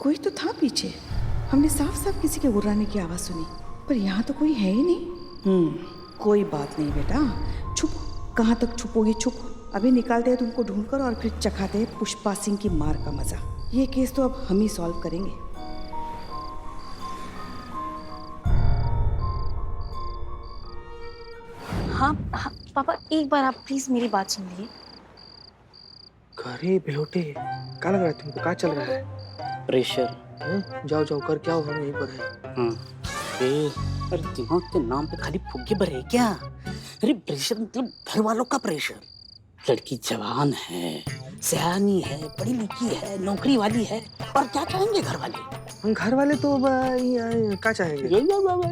कोई तो था पीछे। हमने साफ साफ किसी के गुर्राने की आवाज़ सुनी, पर यहाँ तो कोई है ही नहीं। कोई बात नहीं बेटा, छुपो। कहाँ तक छुपोगे? छुपो। अभी निकालते हैं तुमको ढूंढकर और फिर चखाते हैं पुष्पा सिंह की मार का मजा। ये केस तो अब हम ही सॉल्व करेंगे। हाँ पापा, एक बार आप प्लीज मेरी बात सुनिए। अरे बेलोटे, क्या लग रहा है तुमको? क्या चल रहा है? प्रेशर। जाओ जाओ कर क्या हो, हम यहीं पर हैं। अरे दिमाग के नाम पे खाली फुग्गे भरे क्या? अरे प्रेशर मतलब घर वालों का प्रेशर। लड़की जवान है, सयानी है, पढ़ी लिखी है, नौकरी वाली है, और क्या चाहेंगे घर वाले? घर वाले तो क्या चाहेंगे?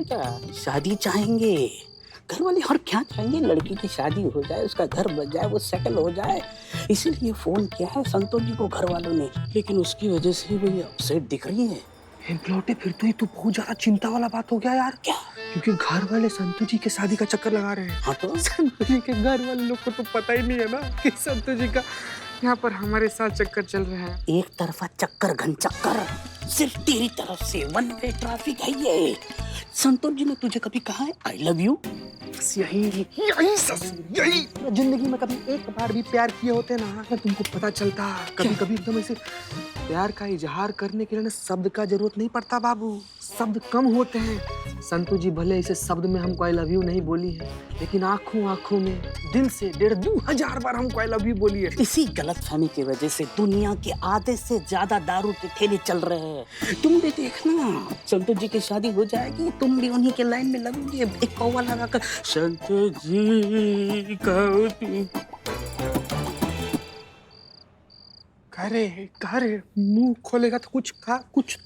क्या शादी चाहेंगे घर वाले, और क्या चाहेंगे? लड़की की शादी हो जाए, उसका घर बन जाए, वो सेटल हो जाए। इसीलिए फोन किया है संतोष जी को घर वालों ने, लेकिन उसकी वजह से भी अपसेट दिख रही है। बेलोटे, फिर तो ये तो बहुत ज्यादा चिंता वाला बात हो गया यार। क्या? क्योंकि घर वाले संतोष जी के शादी का चक्कर लगा रहे हैं। हाँ तो संतोष जी के घर वाले लोग को तो पता ही नहीं है ना कि संतोष जी का यहाँ पर हमारे साथ चक्कर चल रहा है। एक तरफा चक्कर, घन चक्कर, सिर्फ तेरी तरफ से वन वे ट्रैफिक है ये। संतोष जी ने तुझे कभी कहा है आई लव यू? बस यही जिंदगी में कभी एक बार भी प्यार किए होते ना, तो तुमको पता चलता। कभी कभी एकदम ऐसे प्यार का इजहार करने के लिए ना शब्द का जरूरत नहीं पड़ता बाबू, शब्द कम होते हैं। संतू जी भले इसे शब्द में हमको आई लव यू नहीं बोली है, लेकिन आंखों आंखों में दिल से 1,500 बार हमको आई लव यू बोली है। इसी गलतफहमी की वजह से दुनिया के आधे से ज्यादा दारू के ठेले चल रहे हैं। तुम भी देखना, संतोष जी की शादी हो जाएगी, तुम भी उन्हीं के लाइन में लगोगे, एक कौवा लगाकर संतोष जी कहो तुम। करे मुंह खोलेगा तो कुछ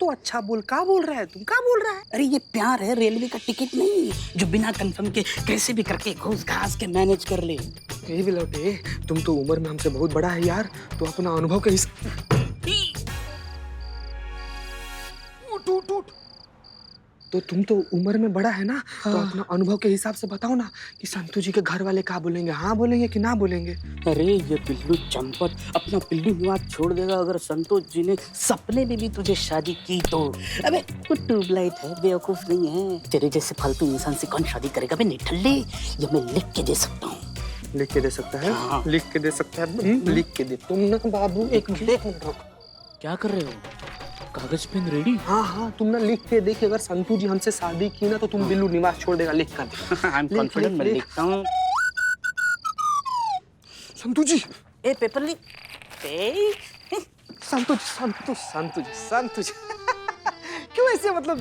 तो अच्छा बोल। क्या बोल रहा है तुम? क्या बोल रहा है? अरे ये प्यार है, रेलवे का टिकट नहीं जो बिना कंफर्म के कैसे भी करके घूस घास के मैनेज कर ले। यही बिलौटे, तुम तो उम्र में हमसे बहुत बड़ा है यार, तो अपना अनुभव के हिसाब उठ। तो तुम तो उम्र में बड़ा है ना, तो अपना अनुभव के हिसाब से बताओ ना कि संतू जी के घर वाले क्या बोलेंगे, हाँ बोलेंगे कि ना बोलेंगे? अरे ये बिल्लू चंपत अपना पिल्लू निवास छोड़ देगा अगर संतोष जी ने सपने में भी तुझे शादी की तो। अबे वो ट्यूबलाइट है, बेवकूफ नहीं है। तेरे जैसे फालतू इंसान से कौन शादी करेगा? बे निठल्ले, ये मैं लिख के दे सकता हूँ। लिख के दे सकता है? हाँ। लिख के दे सकता है? लिख के दे। तुम ना बाबू एक मिनट रुक। क्या कर रहे हो? कागज पेन रेडी? हाँ, तुम ना लिख के दे कि अगर संतू जी हमसे शादी की ना तो तुम बिल्लू निवास छोड़ देगा। लिख कर दे। आई एम कॉन्फिडेंट, मैं लिखता हूँ। संतू जी, ए पेपर लिख। संतू जी क्यों ऐसे मतलब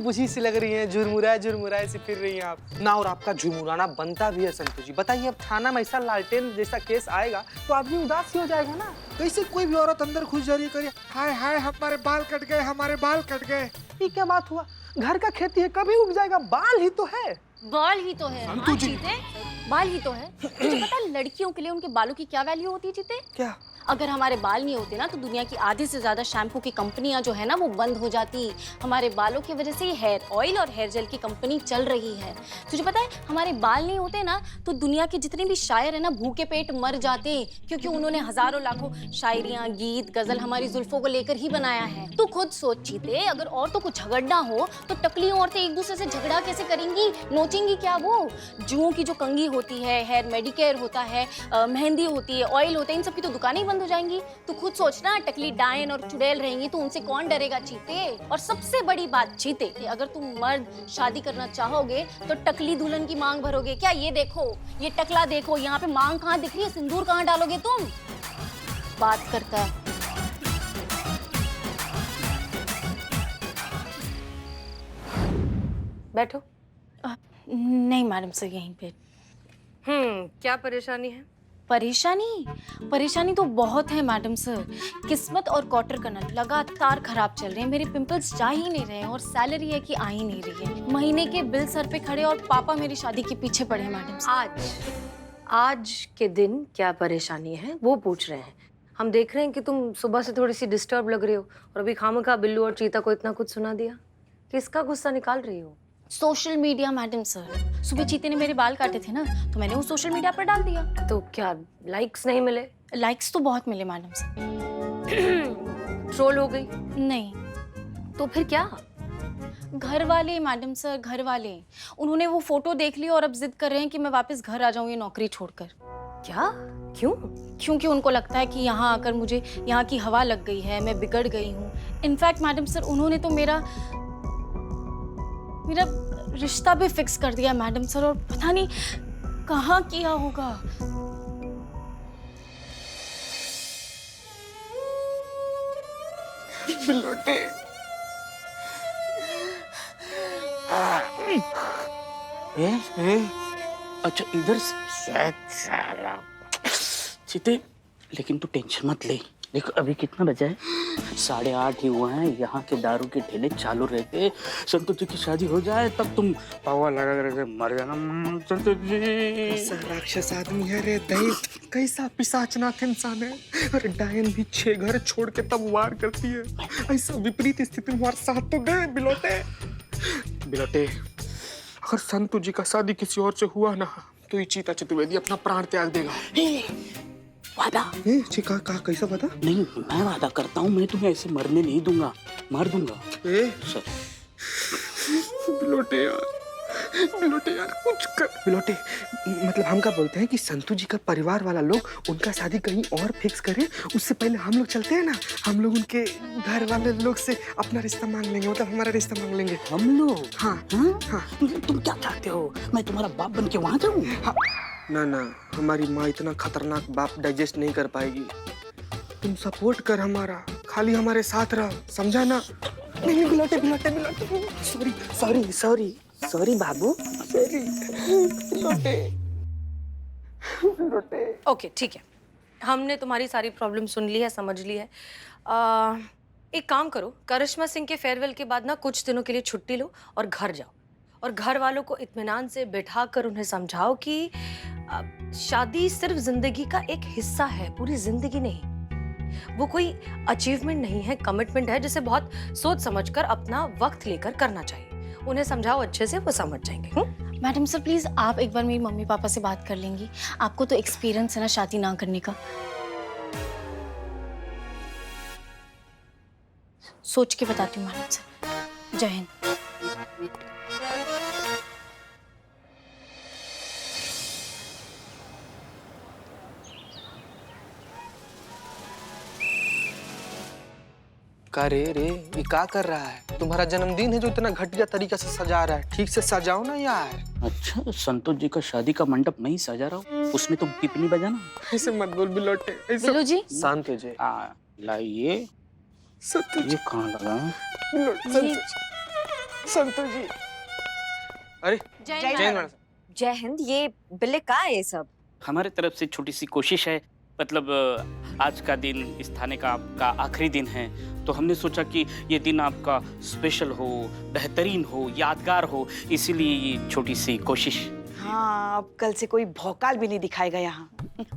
बुझी सी लग रही हैं? झुरमुराए से फिर रही हैं आप ना, और आपका झुरमुराना बनता भी है संतू जी। बताइए, अब थाना में ऐसा लालटेन जैसा केस आएगा तो आदमी उदास ही हो जाएगा ना। कैसे कोई भी औरत अंदर घुस जा रही है, हाय हमारे बाल कट गए। ये क्या बात हुआ? घर का खेती है, कभी उग जाएगा। बाल ही तो है। बाल ही तो है। हाँ, चीते, बाल ही तो है। तुझे पता है लड़कियों के लिए उनके बालों की क्या वैल्यू होती है चीते? क्या? अगर हमारे बाल नहीं होते ना तो दुनिया की आधी से ज्यादा शैम्पू की कंपनियां जो है ना वो बंद हो जाती। हमारे बालों की वजह से हेयर ऑयल और हेयर जेल की कंपनी चल रही है। तुझे पता है हमारे बाल नहीं होते ना तो दुनिया के जितने भी शायर है ना भूखे पेट मर जाते, क्योंकि उन्होंने हजारों लाखों शायरियां, गीत, गजल हमारी जुल्फों को लेकर ही बनाया है। तू खुद सोच चीते, अगर औरतों को झगड़ना हो तो टकली औरतें एक दूसरे से झगड़ा कैसे करेंगी? नोचेंगी क्या? वो जुओं की जो कंघी होती है, हेयर मेडिकेयर होता है, मेहंदी होती है, ऑयल होता है, इन सब की तो दुकानें ही बंद हो जाएंगी। तू खुद सोचना, टकली डायन और चुड़ैल रहेंगी तो उनसे कौन डरेगा चीते? और सबसे बड़ी बात चीते, अगर तुम मर्द शादी करना चाहोगे तो टकली दुल्हन की मांग भरोगे क्या? ये देखो, ये टकला देखो, यहाँ पे मांग कहाँ दिख रही है? सिंदूर कहाँ डालोगे तुम? बात करता है। बैठो। नहीं मैडम सर, यहीं पे। क्या परेशानी है? परेशानी तो बहुत है मैडम सर। किस्मत और क्वार्टर का नट लगातार खराब चल रहे हैं। मेरे पिंपल्स जा ही नहीं रहे हैं और सैलरी है कि आ ही नहीं रही है। महीने के बिल सर पे खड़े और पापा मेरी शादी के पीछे पड़े हैं मैडम सर। आज के दिन क्या परेशानी है वो पूछ रहे हैं। हम देख रहे हैं कि तुम सुबह से थोड़ी सी डिस्टर्ब लग रही हो और अभी खामखा बिल्लू और चीता को इतना कुछ सुना दिया। किसका गुस्सा निकाल रही हो? Social media madam sir. सुबह चीते ने मेरे बाल काटे थे ना तो मैंने वो सोशल मीडिया पर डाल दिया। तो क्या लाइक्स नहीं मिले? लाइक्स तो बहुत मिले मैडम सर। ट्रोल हो गई? नहीं, तो फिर क्या? घर वाले मैडम सर, घर वाले। उन्होंने वो फोटो देख ली और अब जिद कर रहे हैं कि मैं वापस घर आ जाऊं ये नौकरी छोड़कर। क्या? क्यों? क्योंकि उनको लगता है कि यहाँ आकर मुझे यहाँ की हवा लग गई है, मैं बिगड़ गई हूँ। इनफैक्ट मैडम सर, उन्होंने तो मेरा रिश्ता भी फिक्स कर दिया मैडम सर, और पता नहीं कहाँ किया होगा। बिलोटे। ए? अच्छा इधर से साला सीते, लेकिन तू टेंशन मत ले। देखो अभी कितना बजा है? 8:30 ही हुआ है। यहाँ के दारू के ठेले चालू रहते। संतोष जी की शादी हो जाए तब तुम पावा लगा कर मर जाना। संतोष जी कैसा राक्षस आदमी है रे दैत, कैसा पिशाचनाथ इंसान है। अरे डायन भी 6 घर छोड़ के तब वार करती है। ऐसा विपरीत स्थिति में हमारे साथ तो दे बिलोटे। बिलोटे, अगर संतु जी का शादी किसी और से हुआ ना तो ये चीता चतुर्वेदी अपना प्राण त्याग देगा। वादा का कैसा पता? नहीं, मैं वादा करता हूँ, मैं तुम्हें ऐसे मरने नहीं दूंगा, मार दूंगा। सर बिलोटे यार कुछ कर। बिलोटे मतलब हम क्या बोलते हैं कि संतु जी का परिवार वाला लोग उनका शादी कहीं और फिक्स करे, उससे पहले हम लोग चलते हैं ना, हम लोग उनके घर वाले लोग से अपना रिश्ता मांग लेंगे, मतलब हमारा रिश्ता मांग लेंगे हम लोग। हाँ हाँ? तुम क्या चाहते हो, मैं तुम्हारा बाप बन के वहां जाऊँ? हाँ। ना हमारी माँ इतना खतरनाक बाप डाइजेस्ट नहीं कर पाएगी। तुम सपोर्ट कर हमारा, खाली हमारे साथ रह, समझा ना? नहीं बिलोटे सॉरी बाबू, बिलोटे। ओके ठीक है, हमने तुम्हारी सारी प्रॉब्लम सुन ली है, समझ ली है। एक काम करो, करिश्मा सिंह के फेयरवेल के बाद ना कुछ दिनों के लिए छुट्टी लो और घर जाओ, और घर वालों को इत्मीनान से बिठा कर उन्हें समझाओ कि शादी सिर्फ जिंदगी का एक हिस्सा है, पूरी जिंदगी नहीं। वो कोई अचीवमेंट नहीं है, कमिटमेंट है, जिसे बहुत सोच समझकर अपना वक्त लेकर करना चाहिए। उन्हें समझाओ अच्छे से, वो समझ जाएंगे। मैडम सर प्लीज आप एक बार मेरी मम्मी पापा से बात कर लेंगी, आपको तो एक्सपीरियंस है ना शादी ना करने का। सोच के बताती हूँ मैडम सर। जय हिंद। का रे ये क्या कर रहा है? तुम्हारा जन्मदिन है जो इतना घटिया तरीका से सजा रहा है, ठीक से सजाओ ना यार। अच्छा संतोष जी का शादी का मंडप मैं ही सजा रहा हूँ, उसमें तुम पिपनी बजाना। ऐसे मत बोल बिलोटे, ऐसे। बिलो जी शांत हो जाए। लाइए, ये कहाँ लगा? संतोष जी। अरे जय जय मैडम। जय हिंद। ये बिल्ले का है ये सब? हमारे तरफ से छोटी सी कोशिश है, मतलब आज का दिन इस थाने का आपका आखिरी दिन है, तो हमने सोचा कि ये दिन आपका स्पेशल हो, बेहतरीन हो, यादगार हो, इसीलिए ये छोटी सी कोशिश। हाँ, अब कल से कोई भौकाल भी नहीं दिखाएगा यहाँ।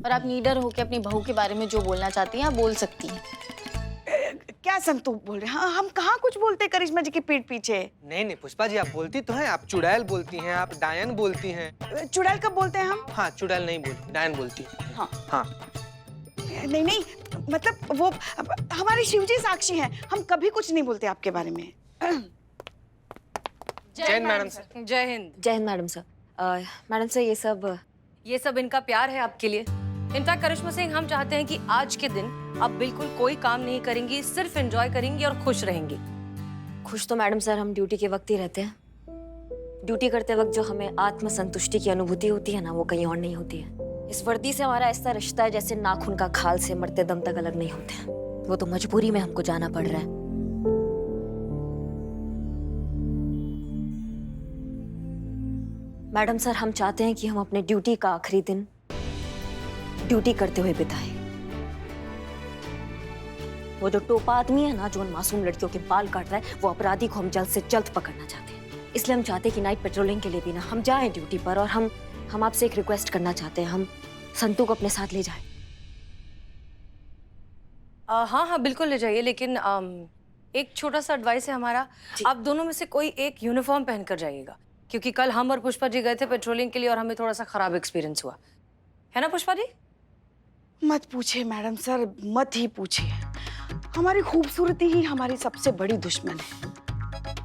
और आप लीडर हो के अपनी बहू के बारे में जो बोलना चाहती हैं आप बोल सकती हैं। क्या संतु बोल रहे हैं? हाँ, हम कहाँ कुछ बोलते करिश्मा जी के पीठ पीछे। नहीं पुष्पा जी, आप बोलती तो हैं, आप चुड़ैल बोलती हैं, आप डायन बोलती हैं। चुड़ैल कब बोलते हैं हम? हाँ चुड़ैल नहीं बोलती, डायन बोलती है। हाँ नहीं मतलब वो हमारे शिवजी साक्षी हैं, हम कभी कुछ नहीं बोलते आपके बारे में। जय हिंद मैडम सर। जय हिंद। जय Hind madam sir. Madam sir ये सब इनका प्यार है आपके लिए। इनफैक्ट करिश्मा सिंह, हम चाहते हैं कि आज के दिन आप बिल्कुल कोई काम नहीं करेंगी, सिर्फ एंजॉय करेंगी और खुश रहेंगी। खुश तो मैडम सर हम ड्यूटी के वक्त ही रहते हैं। ड्यूटी करते वक्त जो हमें आत्मसंतुष्टि की अनुभूति होती है ना, वो कहीं और नहीं होती है। इस वर्दी से हमारा ऐसा रिश्ता है जैसे नाखून का खाल से मरते दम तक अलग नहीं होते हैं। वो तो मजबूरी में हमको जाना पड़ रहा है। मैडम सर, हम चाहते हैं कि हम अपने ड्यूटी का आखिरी दिन ड्यूटी करते हुए बिताएं। वो जो टोपा आदमी है ना, जो उन मासूम लड़कियों के बाल काट रहा है, वो अपराधी को हम जल्द से जल्द पकड़ना चाहते हैं। इसलिए हम चाहते हैं कि नाइट पेट्रोलिंग के लिए भी ना हम जाएं ड्यूटी पर, और हम आपसे एक रिक्वेस्ट करना चाहते हैं, हम संतू को अपने साथ ले जाएं। हाँ बिल्कुल ले जाइए, लेकिन एक छोटा सा एडवाइस है हमारा, आप दोनों में से कोई एक यूनिफॉर्म पहनकर जाइएगा, क्योंकि कल हम और पुष्पा जी गए थे पेट्रोलिंग के लिए और हमें थोड़ा सा खराब एक्सपीरियंस हुआ है ना पुष्पा जी? मत पूछिए मैडम सर, मत ही पूछिए। हमारी खूबसूरती ही हमारी सबसे बड़ी दुश्मन है।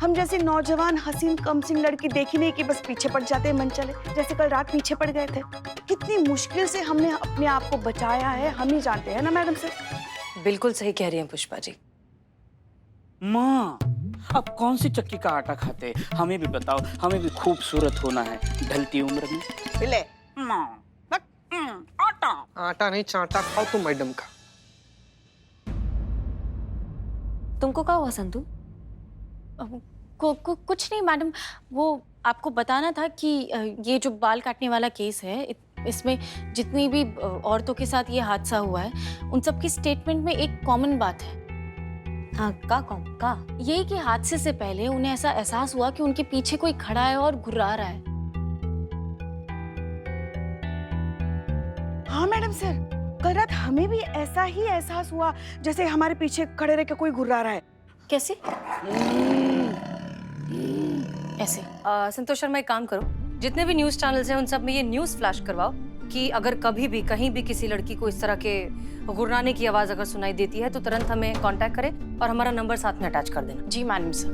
हम जैसे नौजवान हसीन कमसिन लड़की देखी नहीं कि बस पीछे पड़ जाते हैं मन चले, जैसे कल रात पीछे पड़ गए थे। कितनी मुश्किल से हमने अपने आप को बचाया है, हम ही जानते हैं ना मैडम सर। बिल्कुल सही कह रही हैं पुष्पा जी। माँ, अब कौन सी चक्की का आटा खाते? हमें भी बताओ, हमें भी खूबसूरत होना है ढलती उम्र में। ले माँ, आटा। आटा नहीं चाटा खाओ तुम मैडम का। तुमको क्या हुआ संतु? कुछ नहीं मैडम, वो आपको बताना था कि ये जो बाल काटने वाला केस है, इसमें जितनी भी औरतों के साथ ये हादसा हुआ है, उन सब की स्टेटमेंट में एक कॉमन बात है। हाँ, का यही कि हादसे से पहले उन्हें ऐसा एहसास हुआ कि उनके पीछे कोई खड़ा है और घुर्रा रहा है। हाँ मैडम सर, कल रात हमें भी ऐसा ही एहसास हुआ जैसे हमारे पीछे खड़े रह के कोई घुर्रा रहा है। कैसे? ऐसे। संतोष शर्मा, एक काम करो, जितने भी न्यूज चैनल्स हैं उन सब में ये न्यूज फ्लैश करवाओ कि अगर कभी भी कहीं भी किसी लड़की को इस तरह के गुर्राने की आवाज अगर सुनाई देती है तो तुरंत हमें कांटेक्ट करें और हमारा नंबर साथ में अटैच कर देना। जी मैडम सर।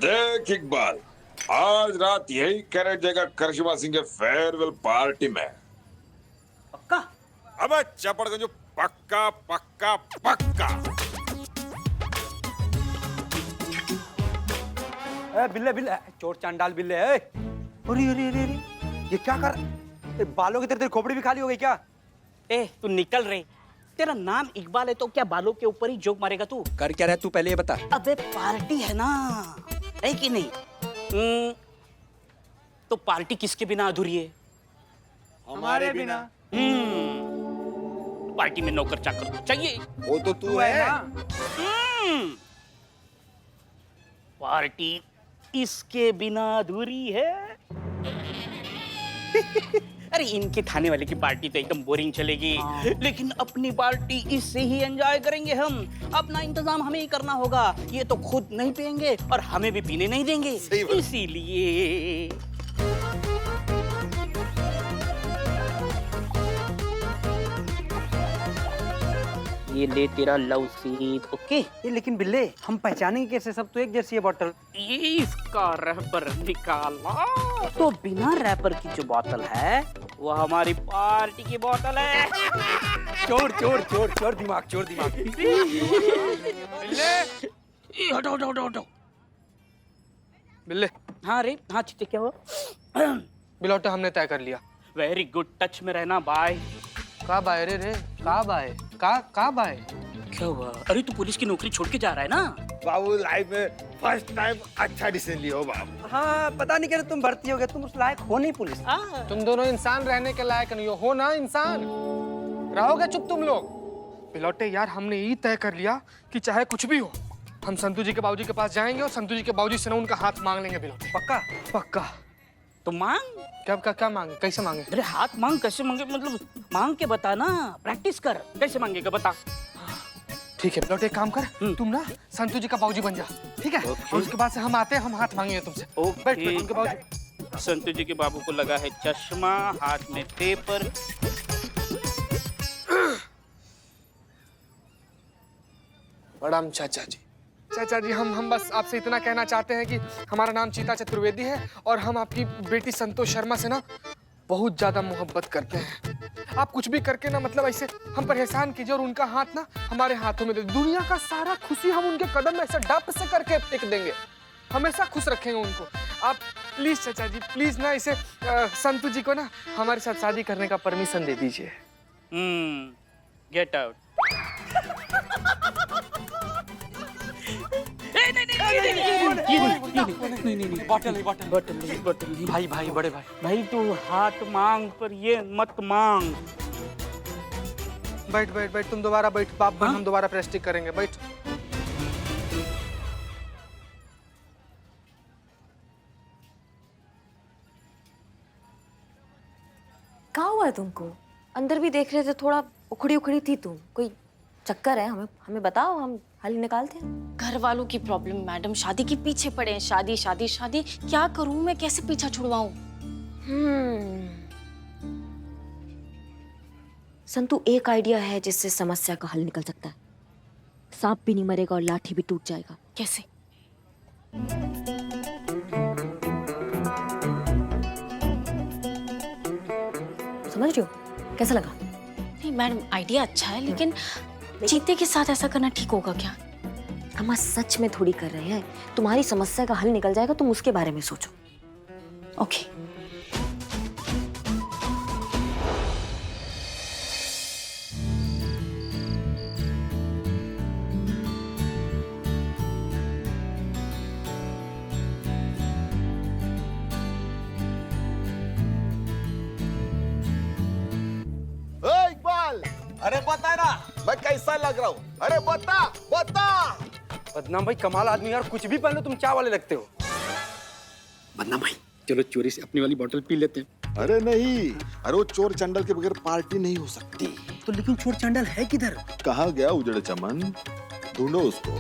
देख इकबाल, आज रात यही कैरेट जाएगा करिश्मा सिंह के फेयरवेल पार्टी में। पक्का? अबे चपड़गंज, पक्का पक्का पक्का। बिल्ले बिल्ले, चोर चांडाल बिल्ले। अरे अरे अरे अरे, ये क्या कर? बालों की तेरी खोपड़ी भी खाली हो गई क्या? ए, तू निकल रहे। तेरा नाम इकबाल है तो क्या बालों के ऊपर ही जोक मारेगा तू? कर क्या रहा है तू, पहले ये बता। अबे पार्टी है ना, है कि नहीं? तो पार्टी किसके बिना अधूरी है? हमारे बिना। पार्टी में नौकर चाकर तो चाहिए। वो तो तू है ना। पार्टी इसके बिना अधूरी है। अरे इनके थाने वाले की पार्टी तो एकदम बोरिंग चलेगी, लेकिन अपनी पार्टी इससे ही एंजॉय करेंगे हम। अपना इंतजाम हमें ही करना होगा। ये तो खुद नहीं पियेंगे और हमें भी पीने नहीं देंगे, इसीलिए। ये ले तेरा लव सीट। ओके, ये लेकिन बिल्ले, हम पहचानेंगे कैसे? सब तो एक जैसी है बोतल। ये इसका रैपर निकाला तो बिना रैपर की जो बोतल है वो हमारी पार्टी की बोतल है। चोर चोर चोर चोर दिमाग, चोर दिमाग। बिल्ले, हटो हटो हटो हटो। बिल्ले, हाँ रे, हाँ चिट्टे, क्या हुआ? बिलौटे हमने तय कर लिया। वेरी गुड, टच में रहना। बाय। का बाय रे रे, का बाय, का बाय। क्या हुआ? अरे तू पुलिस की नौकरी छोड़ के जा रहा है ना? बाबू लाइफ में फर्स्ट टाइम अच्छा डिसीजन लिया हो बाबू। हाँ, पता नहीं कैसे तुम भर्ती हो गए, तुम उस लायक हो नहीं पुलिस। तुम दोनों इंसान रहने के लायक नहीं हो ना इंसान। रहोगे चुप तुम लोग। बिलौटे यार, हमने यही तय कर लिया कि चाहे कुछ भी हो, हम संतू जी के बाबूजी के पास जाएंगे और संतू जी के बाबूजी से ना उनका हाथ मांग लेंगे। बिलौटे पक्का? पक्का। तो मांग। क्या मांगे, कैसे मांगे? अरे हाथ मांग कैसे मांगे, मतलब मांग के बता ना, प्रैक्टिस कर। कैसे मांगेगा बता। ठीक है बिलौटे, एक काम कर, तुम ना संतू जी का बाबूजी बन जा, ठीक है? और उसके बाद से हम आते हैं, हम हाथ मांगेंगे तुमसे। बैठ उनके बाबूजी। संतू जी के बाबू को लगा है चश्मा, हाथ में पेपर। प्रणाम चाचा जी। चाचा जी, हम बस आपसे इतना कहना चाहते हैं कि हमारा नाम चीता चतुर्वेदी है और हम आपकी बेटी संतोष शर्मा से ना बहुत ज्यादा मोहब्बत करते हैं। आप कुछ भी करके ना, मतलब ऐसे हम पर एहसान कीजिए और उनका हाथ ना हमारे हाथों में दे। दुनिया का सारा खुशी हम उनके कदम में ऐसे डप से करके फेंक देंगे। हमेशा खुश रखेंगे उनको। आप प्लीज चाचा जी, प्लीज ना इसे संतू जी को ना हमारे साथ शादी करने का परमिशन दे दीजिए। Get out. नहीं, बोतल। भाई भाई, बड़े भाई। भाई तू हाथ मांग पर ये मत मांग। बैठ, तुम दोबारा बैठ। बाप बन, हम दोबारा प्रेस्टिक करेंगे। बैठ। कहाँ हुआ है तुमको? अंदर भी देख रहे थे, थोड़ा उखड़ी उखड़ी थी तुम। कोई चक्कर है? हमें बताओ, हम हल निकालते हैं। घर वालों की प्रॉब्लम मैडम, शादी के पीछे पड़े हैं। शादी शादी शादी, क्या करूं मैं, कैसे पीछा छुड़वाऊं? संतु, एक आइडिया है जिससे समस्या का हल निकल सकता है। सांप भी नहीं मरेगा और लाठी भी टूट जाएगा। कैसे? समझ रही हो? कैसा लगा? नहीं मैडम, आइडिया अच्छा है, लेकिन चीते के साथ ऐसा करना ठीक होगा क्या? हम आज सच में थोड़ी कर रहे हैं। तुम्हारी समस्या का हल निकल जाएगा, तुम उसके बारे में सोचो। ओके। इकबाल, अरे बता ना मैं कैसा लग रहा हूँ? अरे बता बता। बदनाम भाई कमाल आदमी यार, कुछ भी पहन लो तुम चाय वाले लगते हो। बदनाम भाई, चलो चोरी से अपनी वाली बोतल पी लेते हैं। अरे नहीं, अरे वो चोर चंडल के बगैर पार्टी नहीं हो सकती। तो लेकिन चोर चांडाल है किधर? कहाँ गया उजड़े चमन? ढूंढो उसको।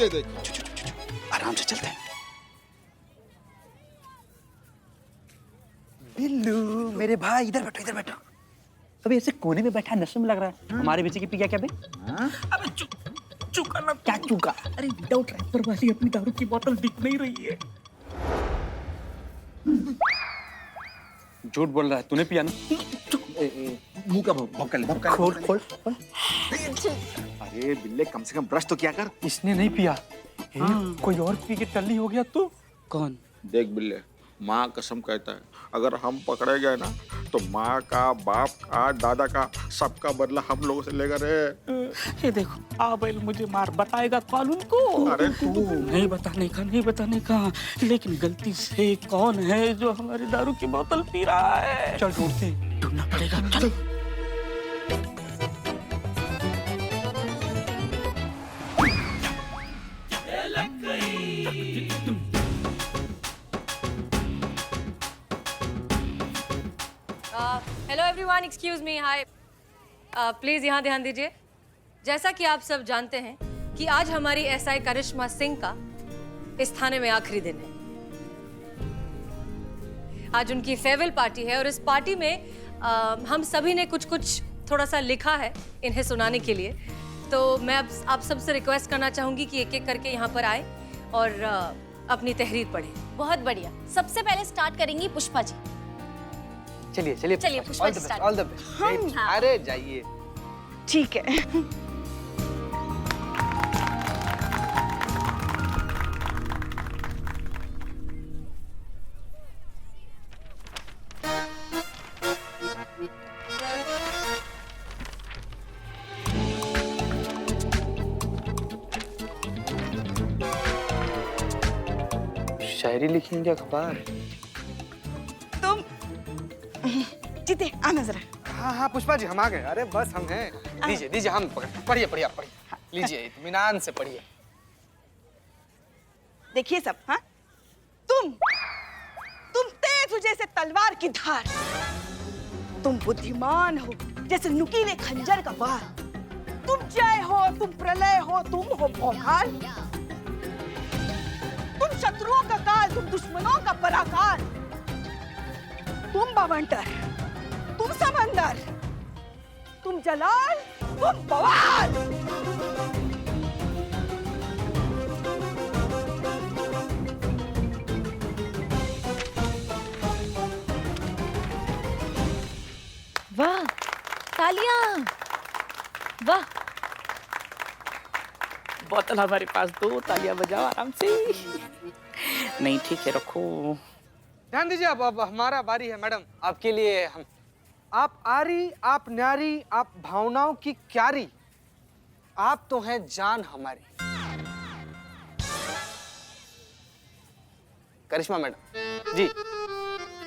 ये देखो। आराम से चलते हैं। बिल्लू मेरे भाई, इधर बैठो इधर बैठो। अबे ऐसे कोने में बैठा नशे में लग रहा है। हमारे पीछे की पी क्या बे? अबे चुका ना, क्या चुका? अरे विदाउट रैपर वाली अपनी दारू की बोतल दिख नहीं रही है। झूठ बोल रहा है, तूने पिया ना? मुंह का भौंकल खोल खोल खोल। अरे बिल्ले, कम से कम ब्रश तो क्या कर। इसने नहीं पिया। कोई और पी के टल्ली हो गया तू। कौन? देख बिल्ले, माँ कसम कहता है, अगर हम पकड़े गए ना तो माँ का, बाप का, दादा का, सबका बदला हम लोगों से लेगा रे। ये देखो, आबेल मुझे मार बताएगा कौन उनको? अरे तू नहीं बताने का, लेकिन गलती से कौन है जो हमारी दारू की बोतल पी रहा है? चल ढूंढते, ढूंढना पड़ेगा, चलो। Hello everyone, excuse me, hi. Please यहाँ ध्यान दीजिए। जैसा कि आप सब जानते हैं कि आज हमारी एसआई करिश्मा सिंह का इस थाने में आखिरी दिन है। आज उनकी फेयरवेल पार्टी है और इस पार्टी में हम सभी ने कुछ कुछ थोड़ा सा लिखा है इन्हें सुनाने के लिए। तो मैं अब आप सबसे रिक्वेस्ट करना चाहूंगी कि एक एक करके यहाँ पर आए और अपनी तहरीर पढ़ें। बहुत बढ़िया। सबसे पहले स्टार्ट करेंगी पुष्पा जी। चलिए चलिए चलिए, Pushpa all the ji best, start। All the best. अरे जाइए। ठीक है। शायरी लिखी है क्या अखबार? तुम जीते आना जरा। हाँ हाँ पुष्पा जी, हम आ गए। अरे बस हम हैं। दीजिए दीजिए, हम पढ़िए पढ़िए आप पढ़िए। लीजिए, इत्मीनान से पढ़िए। देखिए सब, हाँ, तुम तेज जैसे तलवार की धार, तुम बुद्धिमान हो जैसे नुकीले खंजर का वार, तुम जय हो, तुम प्रलय हो, तुम हो भौकाल, तुम शत्रुओं का काल, तुम दुश्मनों का पराकाल, तुम बवंटर, तुम समंदर, तुम जलाल, तुम बवाल। वाह, तालियां, वाह। बोतल हमारे पास दो, तालियां बजाओ आराम से। नहीं ठीक है, रखो। ध्यान दीजिए, अब हमारा बारी है मैडम। आपके लिए हम, आप आरी, आप न्यारी, आप भावनाओं की क्यारी, आप तो हैं जान हमारी। करिश्मा मैडम जी।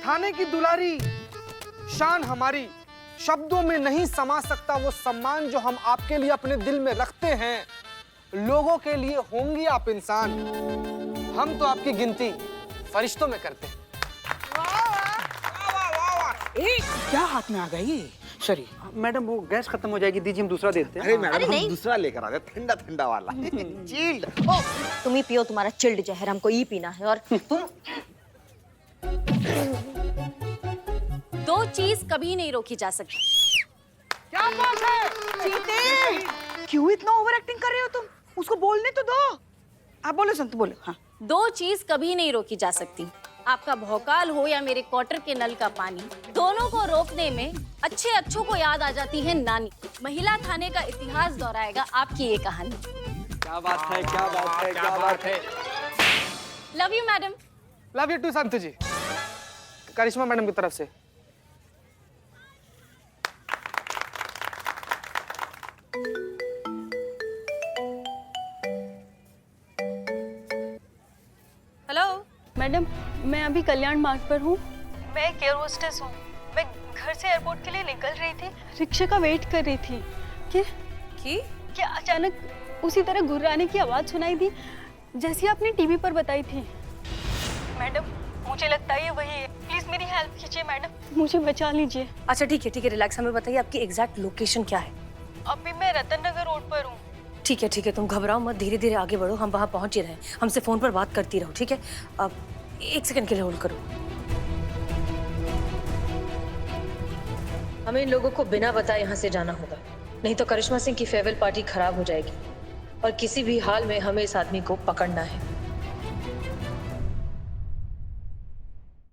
थाने की दुलारी, शान हमारी, शब्दों में नहीं समा सकता वो सम्मान जो हम आपके लिए अपने दिल में रखते हैं। लोगों के लिए होंगी आप इंसान, हम तो आपकी गिनती फरिश्तों में करते हैं। क्या हाथ में आ गई? सॉरी मैडम वो गैस खत्म हो जाएगी, दीजिए हम दूसरा देते हैं। अरे मैडम हम दूसरा लेकर आ गए, ठंडा ठंडा वाला चिल्ड। तुम ही पियो, तुम्हारा चिल्ड जहर हमको ही पीना है। और तुम दो चीज कभी नहीं रोकी जा सकती। क्या बात है चीते, क्यों इतना ओवर एक्टिंग कर रहे हो तुम? उसको बोलने तो दो। आप बोलो संतु, बोलो। हाँ, दो चीज कभी नहीं रोकी जा सकती, आपका भौकाल हो या मेरे क्वार्टर के नल का पानी। दोनों को रोकने में अच्छे अच्छों को याद आ जाती है नानी। महिला थाने का इतिहास दोहराएगा आपकी ये कहानी। क्या बात है, क्या बात है, क्या बात है। Love you madam. Love you too Santu ji, Karishma madam की तरफ से। हेलो मैडम, मैं अभी कल्याण मार्ग पर हूँ। मैं एक एयर होस्टेस हूँ। मैं घर से एयरपोर्ट के लिए निकल रही थी, रिक्शे का वेट कर रही थी कि अचानक उसी तरह गुर्राने की आवाज़ सुनाई दी जैसी आपने टीवी पर बताई थी। मैडम, मुझे लगता है ये वही है। प्लीज मेरी हेल्प कीजिए मैडम, मुझे बचा लीजिए। अच्छा ठीक है रिलैक्स, हमें बताइए आपकी एग्जैक्ट लोकेशन क्या है। अभी मैं रतन नगर रोड पर हूँ। ठीक है तुम घबराओ मत, धीरे धीरे आगे बढ़ो, हम वहाँ पहुँच ही रहे हैं। हमसे फ़ोन पर बात करती रहो, ठीक है? अब 1 सेकंड के लिए होल्ड करो। हमें इन लोगों को बिना बताए यहाँ से जाना होगा, नहीं तो करिश्मा सिंह की फेयरवेल पार्टी खराब हो जाएगी और किसी भी हाल में हमें इस आदमी को पकड़ना है।